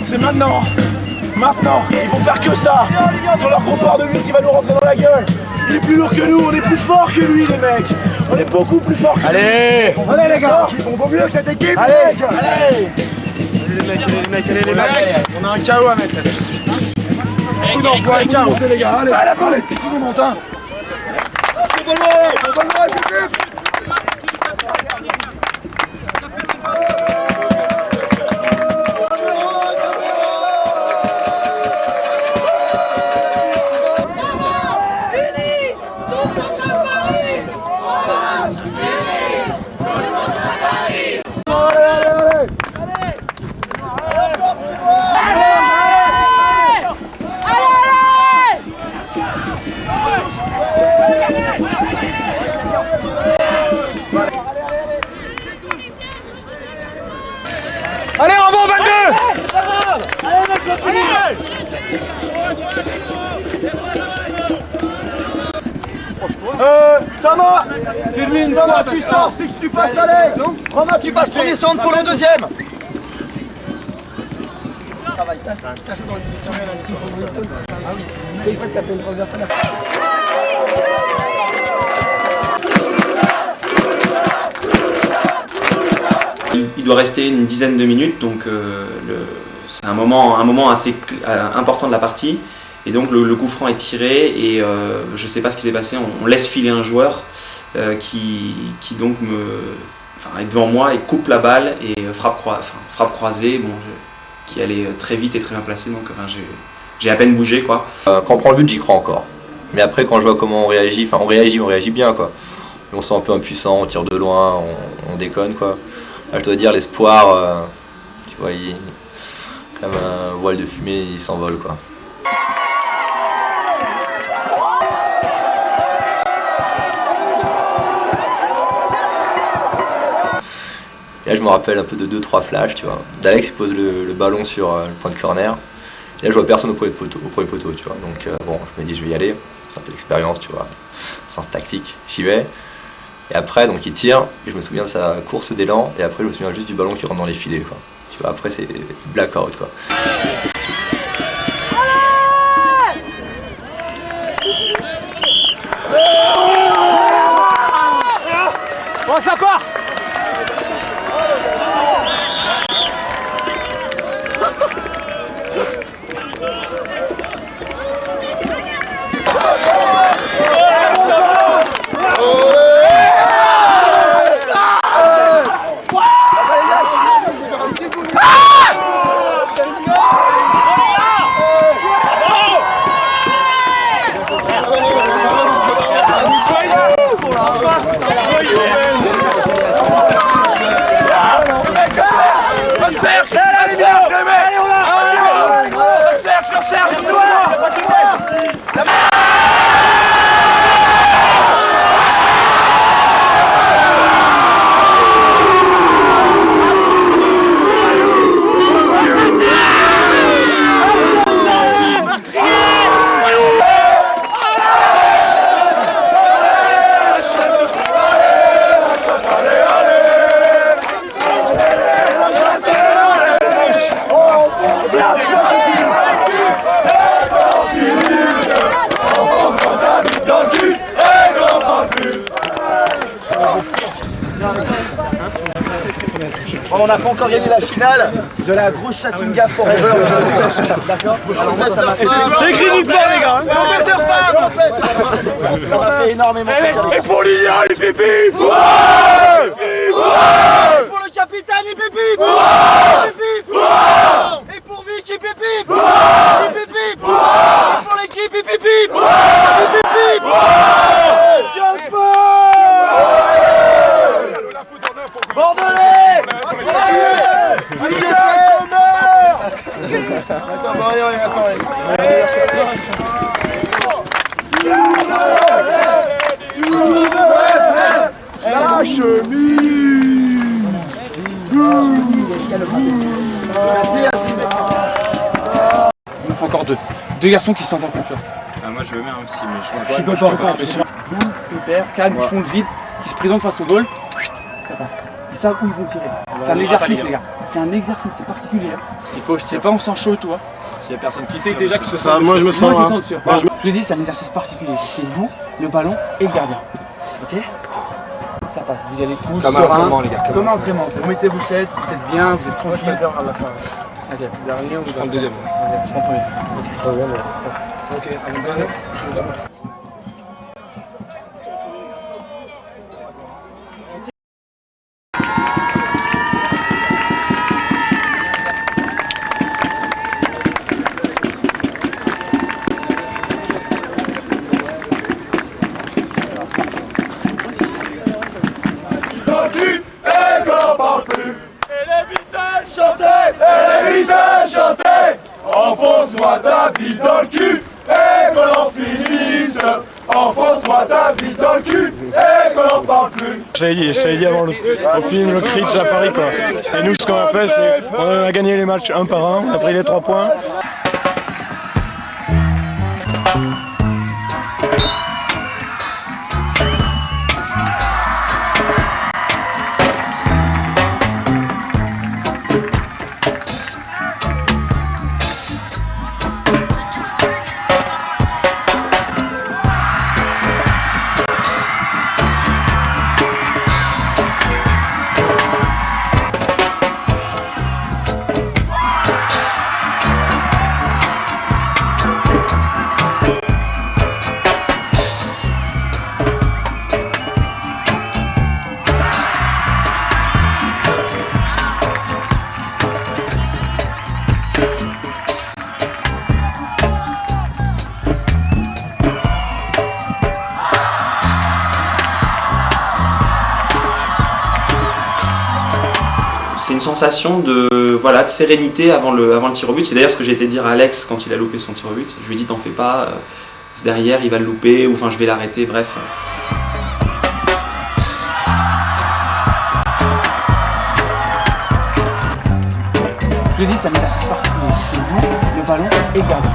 C'est maintenant. Maintenant, ils vont faire que ça. Sur leur comptoir de lui qui va nous rentrer dans la gueule. Il est plus lourd que nous, on est plus fort que lui les mecs. On est beaucoup plus fort que lui. Allez les gars, on vaut mieux que cette équipe. Allez les mecs. On a un KO à mettre. Coup d'envoi, montez les gars. Allez, la balle, tout le monde hein. Allez, on va au 22. Thomas, Firmin, Thomas, tu sors, fixe, tu passes à l'aile. Romain, tu passes premier centre pour le deuxième. Travaille, casse dans le fais exprès de taper une transversale. Il doit rester une dizaine de minutes, donc c'est un moment assez important de la partie. Et donc le coup franc est tiré et je ne sais pas ce qui s'est passé, on laisse filer un joueur qui donc est devant moi et coupe la balle et frappe croisée qui allait très vite et très bien placée, donc j'ai à peine bougé quoi. Quand on prend le but, j'y crois encore. Mais après quand je vois comment on réagit bien quoi. On se sent un peu impuissant, on tire de loin, on déconne quoi. Là, je dois dire l'espoir, tu vois, comme un voile de fumée, il s'envole quoi. Et là je me rappelle un peu de 2-3 flashs, tu vois. D'Alex qui pose le ballon sur le point de corner. Et là je vois personne au premier poteau, tu vois. Donc bon, je me dis je vais y aller, c'est un peu l'expérience, tu vois, sens tactique, j'y vais. Et après donc il tire, et je me souviens de sa course d'élan, et après je me souviens juste du ballon qui rentre dans les filets quoi. Tu vois, après c'est blackout quoi. Oh, ça part. On n'a pas encore gagné la finale de la grosse Chattinga Forever. D'accord. Alors moi ça m'a fait... C'est écrit nulle part les gars. Ça m'a fait énormément plaisir. Et pour Lilia, les pépis. Et pour le capitaine, il pipi. Et pour Vicky, pipi. Et pour l'équipe, il pipi. Bordelais. Attends, bon, allez, attends. La chemise. Merci. Il nous faut encore deux garçons qui se sentent en confiance. Ah, moi je veux bien aussi, mais Je peux pas. Pépère, calme, ils font le vide, qui se présentent face au goal. Ça passe. Ils savent où ils vont tirer. C'est un exercice les gars. C'est un exercice, c'est particulier. S'il faut, je C'est pas on s'en chaud, toi. S'il y a personne qui C'est déjà que ce Ça, moi je me sens. Moi, je hein. me sens sûr. Je dis, c'est un exercice particulier. C'est vous, le ballon et le gardien. Ok? Ça passe. Vous y allez cool, Comme un serein. entraînement, les gars. Comme un entraînement. Vous mettez vos sets, vous êtes bien, vous êtes Moi je tranquille. vais le faire à la fin. Cinquième. Dernier ou Je prends le deuxième. Je prends le premier. troisième. Ok, avant-dernier. Enfonce-moi ta bite dans le cul et qu'on en finisse. Enfonce-moi ta bite dans le cul et qu'on en parle plus. Je t'avais dit avant au film, le Critch à Paris quoi. Et nous ce qu'on a fait c'est on a gagné les matchs un par un, on a pris les 3 points. C'est une sensation de, voilà, de sérénité avant le tir au but. C'est d'ailleurs ce que j'ai été dire à Alex quand il a loupé son tir au but. Je lui ai dit t'en fais pas, derrière il va le louper, ou enfin je vais l'arrêter, bref. Je dis, c'est un exercice particulier. C'est vous, le ballon et le gardien.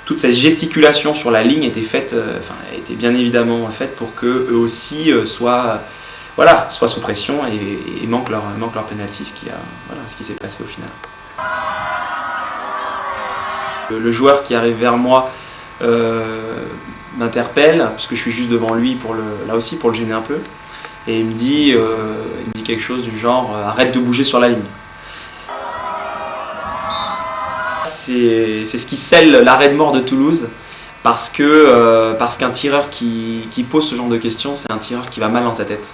Toute cette gesticulation sur la ligne était faite, était bien évidemment faite pour que eux aussi soient sous pression et manquent leur penalty, ce qui s'est passé au final. Le joueur qui arrive vers moi m'interpelle, parce que je suis juste devant lui là aussi pour le gêner un peu, et il me dit quelque chose du genre arrête de bouger sur la ligne. C'est ce qui scelle l'arrêt de mort de Toulouse, parce qu'un tireur qui pose ce genre de questions, c'est un tireur qui va mal dans sa tête.